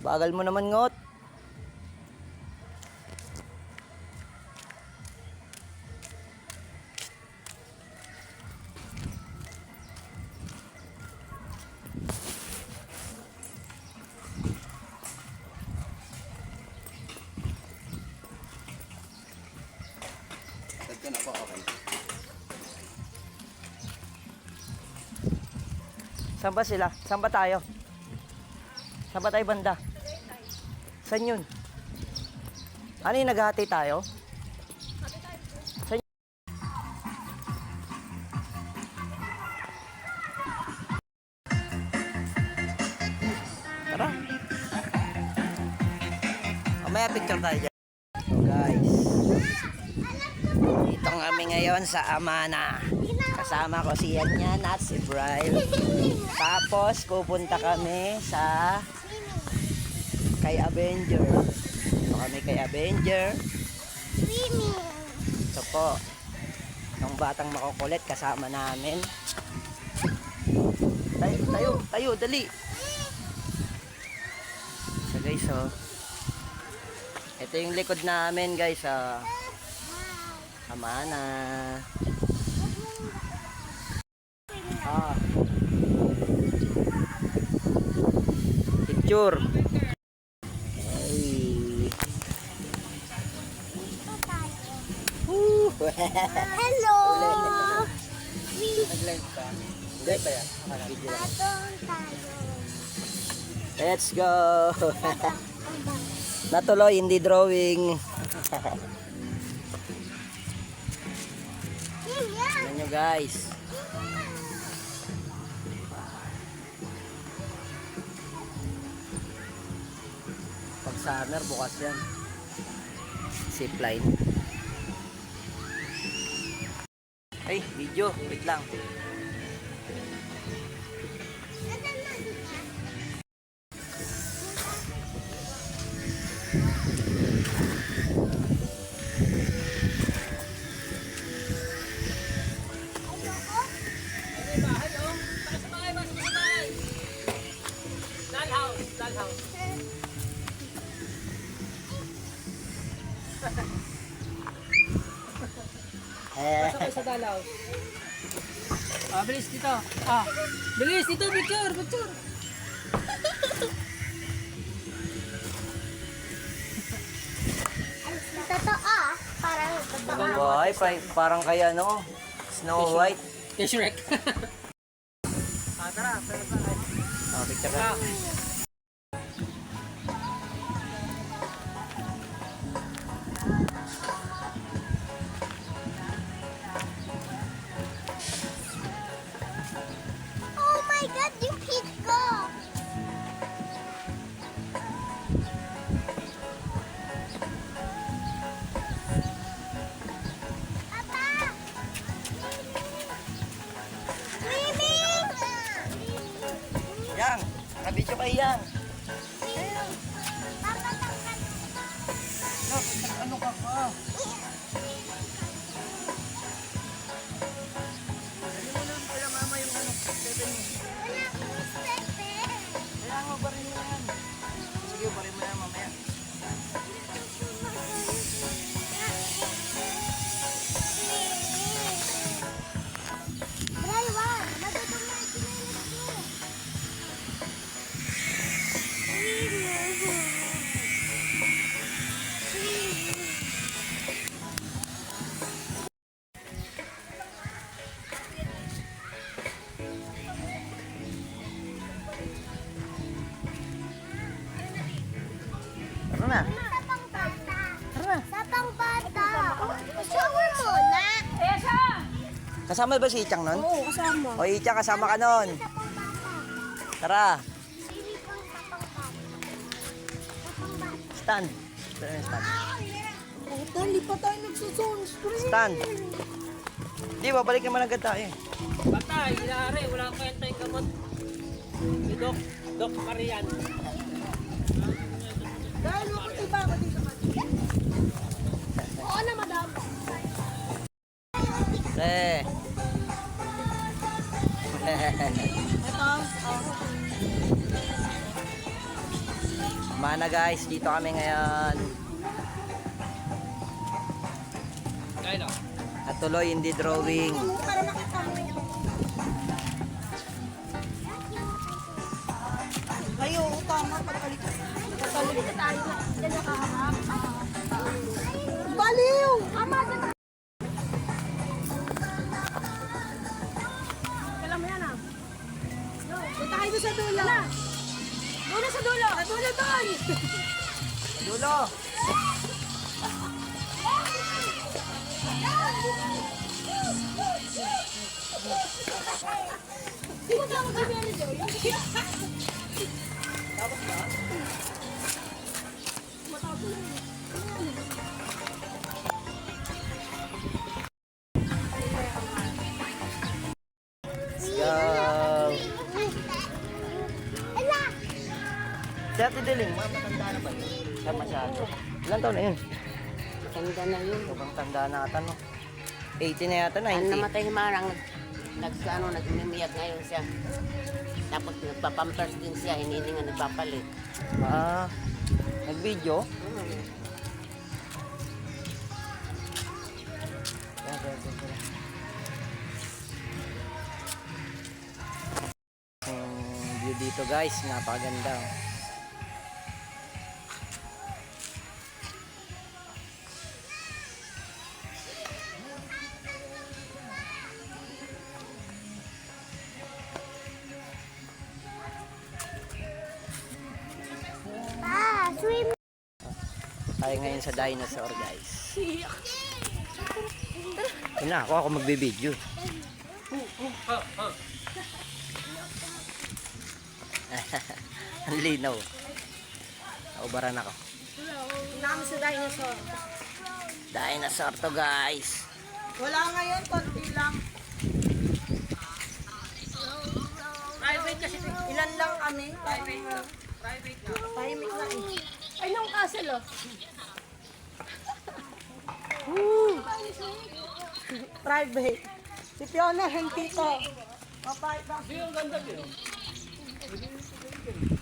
Bagal mo naman, ngot. Saan ba sila? Saan ba tayo? Saan ba tayo banda? Saan yun? Ano yung naghahati tayo? Saan yun? Tara. Mamaya picture tayo dyan. So guys, dito kami ngayon sa Amana. Kasama ko si Yanyan at si Brian. Tapos pupunta kami sa kay Avenger. Ito kami kay Avenger. Ito po, yung batang makukulit kasama namin. Tayo, dali. So guys, oh. Ito yung likod namin guys, oh. Amana. Picture. Hey. Hello. Nag-live ka? Hindi pa yan. Let's go. Natuloy, hindi drawing. Tignan nyo guys. Pag summer, bukas yan. Zipline. Ay, video. Wait lang. Pasok sa dalaw. Bilis dito. Bilis dito, picture. Totoo. Parang totoo. Boy, parang kaya ano, Snow White. Kay Shrek. Tara. Picture ka. Oh my God, yung feet ko. Papa! Swimming! Yang, nakabidyo kayo Yang. Papa, tangkad. Ano ka pa? Wala akong stepe. Kailangan mo ba rin mo yan? Sige, ba rin mo yan mamaya. Braywan, madutong na yung kinilis mo. Tara na. Sa pangbata. Tara na. Sa pangbata. Shower muna. Kasama ba si Ichang nun? Oo, kasama. O Ichang, kasama ka nun. Sa pangbata. Tara. Sili pang sa pangbata. Sa pangbata. Stand. Stand. Dali pa tayo nagsusunscreen. Stand. Di, babalik naman agad tayo. Batay, ilari. Wala kang kwenta yung gamot. Si Doc Marian. Dahil makatiba ako dito. Oo na, madam. Eh. Ito. Mana guys, dito kami ngayon. Kaya lang. At tuloy hindi drawing. Ayo, tama. Baliw! Ama, kailan mo yan ah? Punta kayo doon sa dulo. Dulo sa dulo. Dulo doon. Dulo! Di mo ba kami ano doon? Let's go! Si Ate Deling, matanda na ba yun? Siya masyado. Ilan taon na yun? Tanda na yun. Sobrang tanda na ata no. 80 na yata, Ang 90. namatay si Marang, nagmimiyag ngayon siya. Tapos nagpapampers din siya, hindi nga nagpapalit. Ah, nag-video? Yung view dito guys, napakaganda. Swim. Tayo ngayon sa dinosaur guys. Yun na, ako magbibideo. Ang linaw. Naubaran ako. Nang sa dinosaur. Dinosaur to guys. Wala ngayon, konti lang. Private kasi. Ilan lang kami? Private. Tahimik na eh. Ay, nung castle oh. Private. Si Fiona, hindi to. Mapait ba? Hindi, ang ganda din.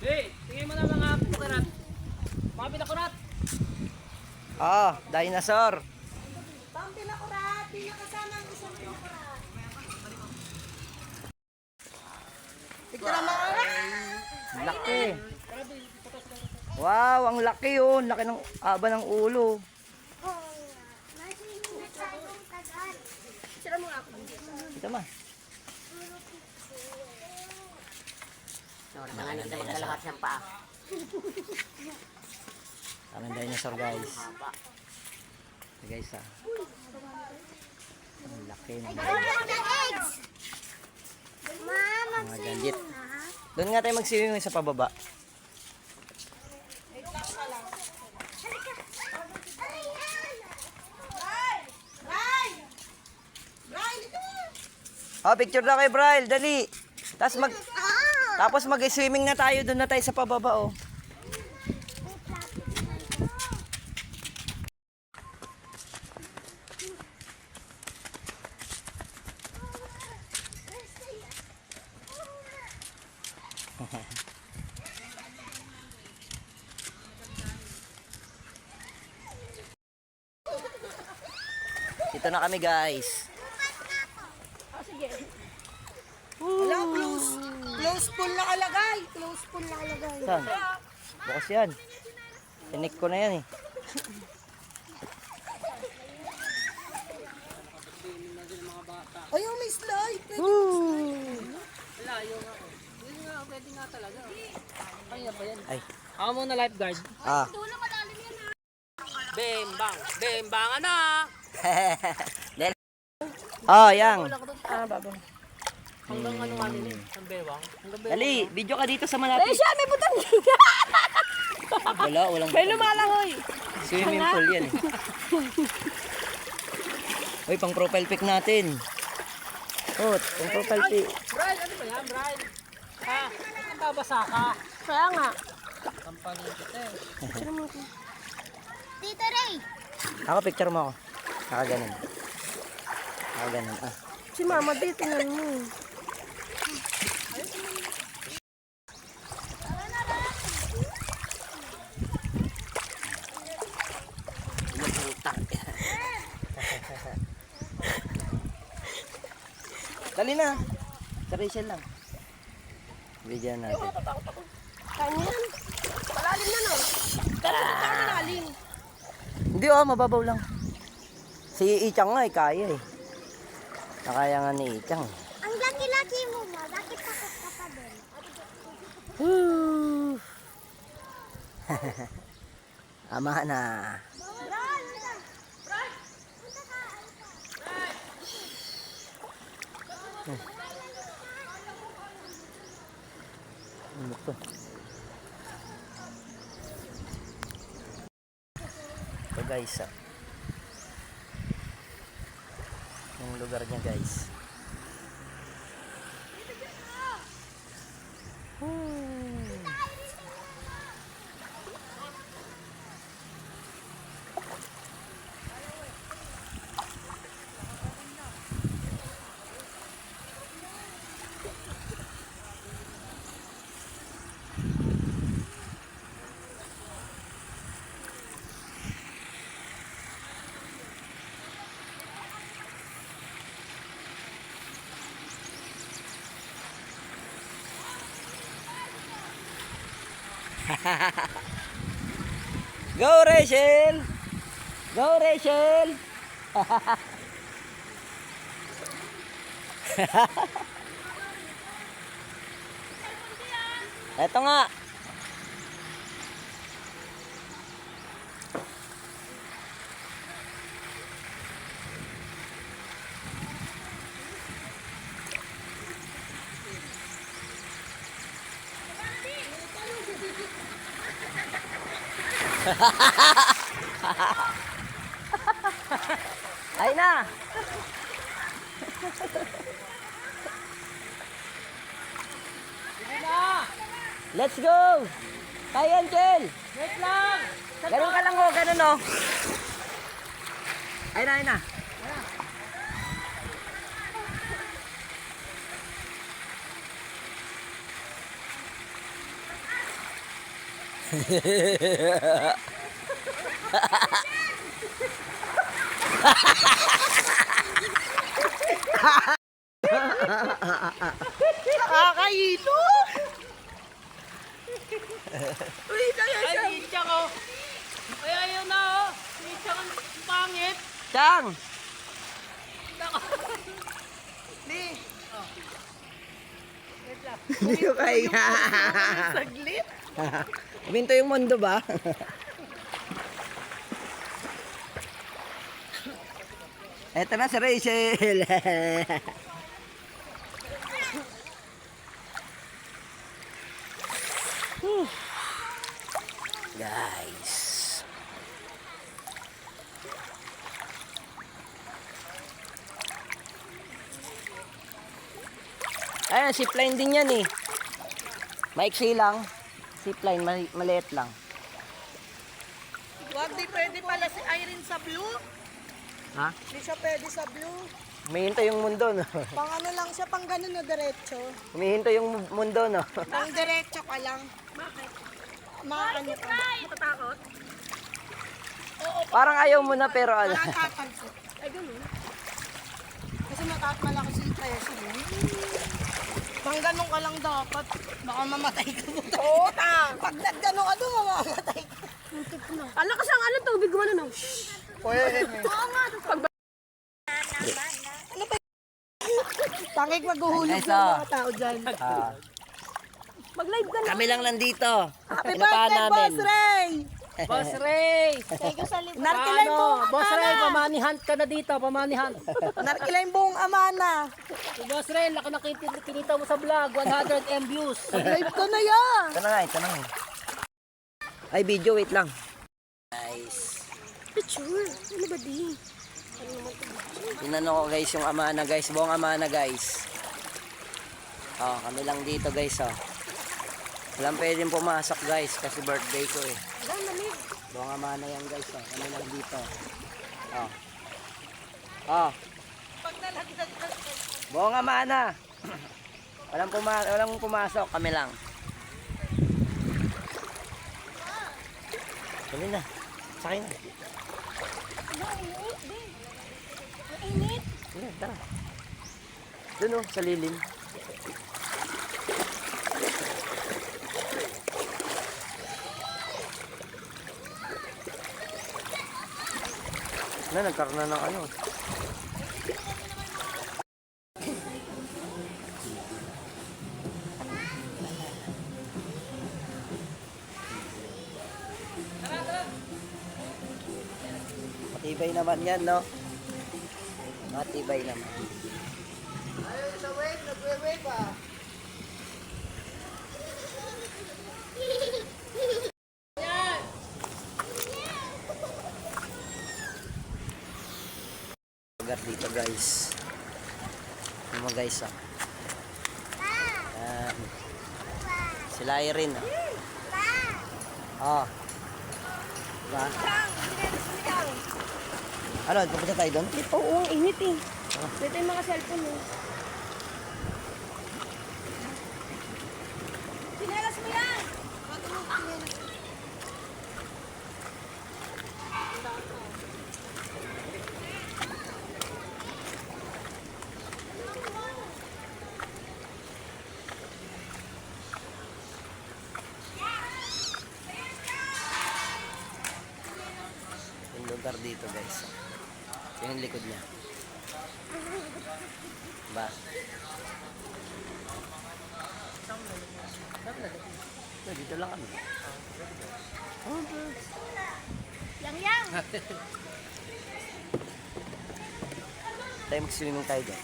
Hey, tingin mo na mga kurat. Mga pinakurat. Oh, dinosaur. Pang pinakurat. Pinakasama ang isang pinakurat. Tignan mo. Laki. Wow, ang laki oh. Laki ng aba ng ulo. Sira mo ako. Ito ma. Nanganin na magkalahat ng paa. Ang dinosaur guys. Ito guys ah. Ang laki ng Mama, mga galit. Doon nga tayo mag-swimming sa pababa. Oh, picture daw kay Bryle, dali. Tapos mag-swimming na tayo, doon na tayo sa pababa oh. Dito na kami guys. wala, close. Close pool nakalagay. Close pool nakalagay. Saan? Bukas yan. Tinik ko na yan eh. Ayaw, may slide. Wala, yung ako. Hindi nga, pwede nga talaga. Kaya ba yan? Ay. Ako muna lifeguard. Ah. Bembang! Bembang na! Oh, yang. Hanggang ano nga nila? Ang bewang? Hanggang bewang. Dali, video ka dito sa malapit. Siya, may butang. Walang May lumalangoy. swimming pool yan eh. Uy, pang profile pic natin. Oh, pang profile pic. Brian, ano ba yan, Brian? Ha? Ang babasa ka. Kaya nga. Kampanin kita eh. Tito Ray. Ako, picture mo ako. Nakaganon. Nakaganon. Ah. Si Mama, dito tingnan mo. Dali na. Sa Rachel lang. Bigyan natin. Kanya yan. Malalim na no. Pero malalim. Hindi mababaw lang. Si Ichang nga kaya eh. Nakaya nga ni Ichang. Ang laki-laki mo ma. Bakit takot ka pa doon? Woo! Ama na. Ano to? Ito guys yung lugar niya guys. Go Rachel! Go Rachel! Eto nga. Ay na. Let's go. Kaya Angel. Wait lang! Ganun ka lang ganun Ay na, ay na. Nakakahilo. Uy, Ay, Ichang oh! Ay, ayaw na oh! Ichang ang pangit! Chang. Hindi ko kaya. Saglit. Minto yung mundo ba? Eto na si Rachel. Whew. Guys. Ayan, zipline din yan eh. Maiksi lang. Zipline, maliit lang. Wag di pwede pala si Irene sa blue. Ha? Di siya pwede sa blue. Humihinto yung mundo, no? Pang ano lang siya, pang ganun na diretso. Humihinto yung mundo, no? Pang diretso ka lang. Bakit? Maano ka. Matatakot? Parang ayaw mo na, pero ano. Nakakatalsik. Ay, ganun. Kasi malaki si Presley. Pang ganun ka lang dapat. Baka mamatay ka mo. Oo, pag nagganong ano, mamamatay ka. Ano kasi ang ano tubig mo ano? Pwede. Oo nga. Ano ba? Tangik maghuhulog Guys, ng mga tao dyan. Mag-live ka na. Kami lang nandito. Happy Pinapahan birthday, Boss Ray! Boss Ray! Thank you sa libre. Narkilay buong Boss Ray, amana. pamanihan ka na dito, pamanihan. Narkilay buong amana. Si Boss Ray, laki na kinita mo sa vlog, 100 M views. Live ka na yan. Ito na nga. Ay, video, wait lang. Guys. Picture. Ano ba di? Tinanong ko guys yung amana guys. Buong amana guys. Oh, kami lang dito guys oh. Walang pwedeng pumasok guys kasi birthday ko eh. Buong amana yan guys oh. Kami lang dito. Oh. Oh. Buong amana. Walang pumasok, kami lang. Kami na. Sakay na. Mainit. Sige, tara. Doon sa lilim. Nagkaroon na ng ano. Matibay naman yan, no? Matibay naman. Ayun sa wave, nagwe-wave ah. Lugar dito guys. Ano mo guys ah. Yan. Sila Irene ah. Oh. Diba? Ano, pupunta tayo doon? Oo, ang init eh. Dito yung mga cellphone mo. Sinelas mo yan! Yung lugar dito guys. Yung likod niya. Ba? Dito lang kami. Yang! Tayo mag-swimming tayo dyan.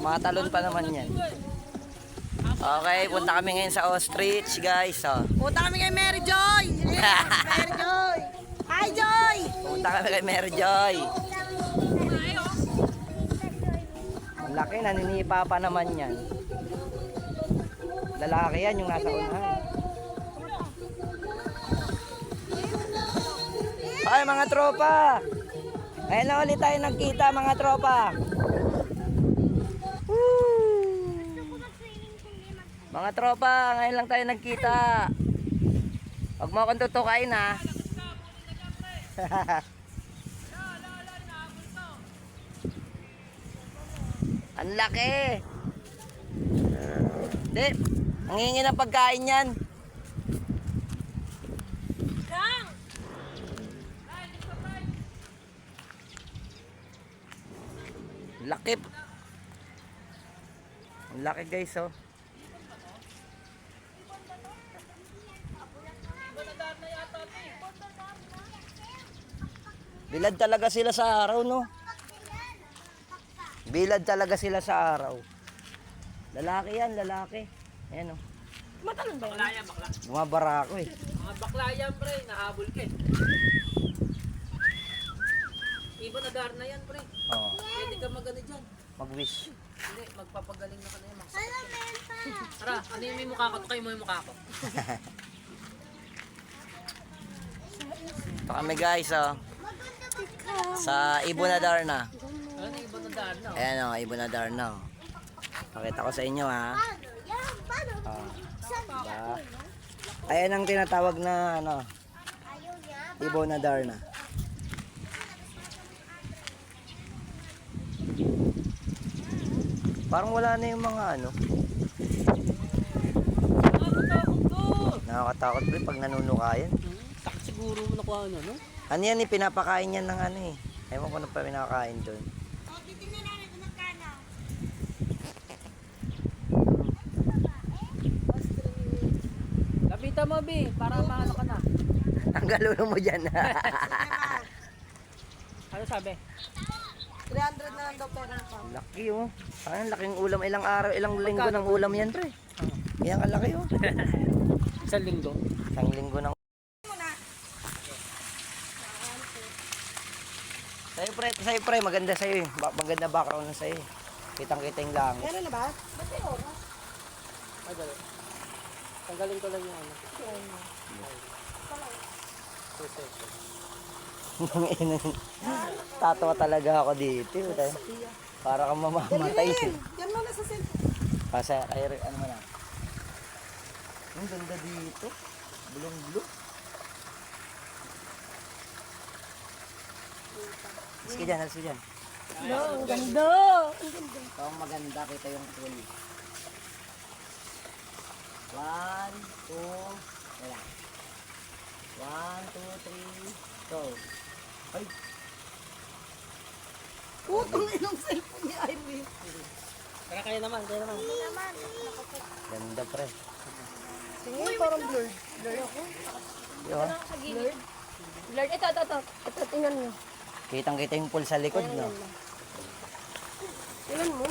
Matalon pa naman yan. Okay, punta kami ngayon sa ostrich guys. Oh. Punta kami kay Mary Joy! Mary Joy! Hi Joy! Punta kami kay Mary Joy. Ang laki, naninipa pa naman yan. Lalaki yan yung nasa unahan. Ay mga tropa! Ngayon na ulit tayo nagkita mga tropa. Mga tropa, ngayon lang tayo nagkita. Huwag mo akong tutukain ha. Ang laki. Hindi, nangingi ng pagkain yan. Laki. Ang laki guys oh. Bilad talaga sila sa araw, no? Bilad talaga sila sa araw. Lalaki yan, lalaki. Ayan, oh. Matalon ba Bakla yan, bakla. Bumabara ako eh. Mga bakla yan, pre. Nahabol ka eh. Iba na dar na yan, pre. Oo. Pwede ka magano dyan. Mag-wish. Hindi, magpapagaling na ka na yan. Tara, ano yung may mukha ko? Kayo mo yung mukha ko. Ito kami guys, oh. Sa Ibunadar na. Ano yung iba na dar na? Ayan o, Ibunadar na. Oh. Pakita ko sa inyo ha. Oh. Diba? Ayan ang tinatawag na ano, Ibunadar na. Parang wala na yung mga ano. Nakakatakot pre pag nanunukayan. Takot siguro mo nakuha ano, no? Ano yan eh, pinapakain yan ng ano eh. Ewan ko na pa pinakain doon. Lapita mo, Bi, para maano ka na. Ang galulo mo dyan. Ano sabi? 300 na lang daw pera ng pam. Laki oh. Parang laking ulam. Ilang araw, ilang linggo ng ulam yan pre. Yan kalaki oh. Isang linggo. Isang linggo ng... Sa'yo pre, maganda sa'yo eh. Maganda background na sa'yo eh. Kitang-kita yung langit. Meron na ba? Ba't may oras? Ay, dali. Tanggalin ko lang yung ano. Tatawa talaga ako dito. Para kang mamamatay. Yan mo na sa cellphone. Kasi kay ano mo na. Ang ganda dito. Bulong-bulong. Sige dyan, halos dyan. No, ang ganda. Ito ang maganda, kita yung pool. 1, 2, wala. 1, 2, 3, go. Ay, Putong inong cellphone ni Irene. Tara, kayo naman, kayo naman. ganda pre. Tingin, parang blurred. Blurred ako. Yun. Blurred. Blurred. Ito. Ito, tingnan mo. Kitang-kita yung pool sa likod, no? Tingnan mo.